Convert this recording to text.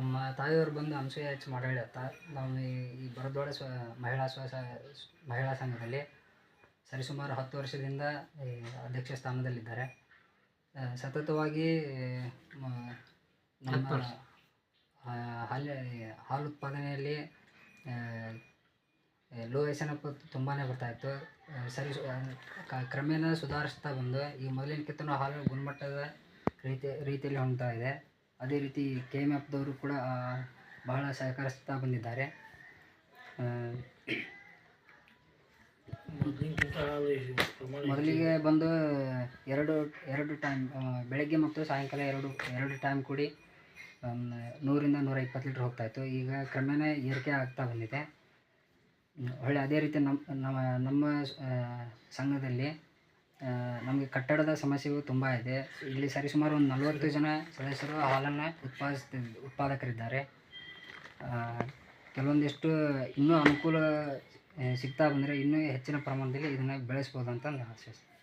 ನಮ್ಮ ತಾಯಿಯವರು ಬಂದು ಅನಸೂಯ ಎಚ್ ಮಾಡಾಳಿ ಅಂತ. ನಾವು ಈ ಬರದೋಳ ಮಹಿಳಾ ಸಂಘದಲ್ಲಿ ಸರಿಸುಮಾರು 10 ವರ್ಷದಿಂದ ಈ ಅಧ್ಯಕ್ಷ ಸ್ಥಾನದಲ್ಲಿದ್ದಾರೆ. ಸತತವಾಗಿ ನಮ್ಮ ಹಾಲು ಉತ್ಪಾದನೆಯಲ್ಲಿ ಲೋ ಎಸನಪ್ ತುಂಬಾ ಬರ್ತಾಯಿತ್ತು. ಕ್ರಮೇಣ ಸುಧಾರಿಸ್ತಾ ಬಂದು ಈ ಮೊದಲಿನಕ್ಕಿಂತನೂ ಹಾಲು ಗುಣಮಟ್ಟದ ರೀತಿಯಲ್ಲಿ ಹೊಂದ್ತಾ ಇದೆ. ಅದೇ ರೀತಿ KMFದವರು ಕೂಡ ಬಹಳ ಸಹಕರಿಸ್ತಾ ಬಂದಿದ್ದಾರೆ. ಮೊದಲಿಗೆ ಬಂದು ಎರಡು ಟೈಮ್ ಬೆಳಗ್ಗೆ ಮತ್ತು ಸಾಯಂಕಾಲ ಎರಡು ಟೈಮ್ ಕೂಡಿ 100ರಿಂದ 120 ಲೀಟ್ರ್ ಹೋಗ್ತಾಯಿತ್ತು. ಈಗ ಕ್ರಮೇಣ ಏರಿಕೆ ಆಗ್ತಾ ಬಂದಿದೆ. ಹೊಳ್ಳಿ ಅದೇ ರೀತಿ ನಮ್ಮ ಸಂಘದಲ್ಲಿ ನಮಗೆ ಕಟ್ಟಡದ ಸಮಸ್ಯೆಯು ತುಂಬ ಇದೆ. ಇಲ್ಲಿ ಸರಿಸುಮಾರು ಒಂದು 40 ಜನ ಸದಸ್ಯರು ಹಾಲನ್ನು ಉತ್ಪಾದಕರಿದ್ದಾರೆ. ಕೆಲವೊಂದಿಷ್ಟು ಇನ್ನೂ ಅನುಕೂಲ ಸಿಗ್ತಾ ಬಂದರೆ ಇನ್ನೂ ಹೆಚ್ಚಿನ ಪ್ರಮಾಣದಲ್ಲಿ ಇದನ್ನು ಬೆಳೆಸ್ಬೋದು ಅಂತ ನಾನು ಆಶಿಸ್ತೀನಿ.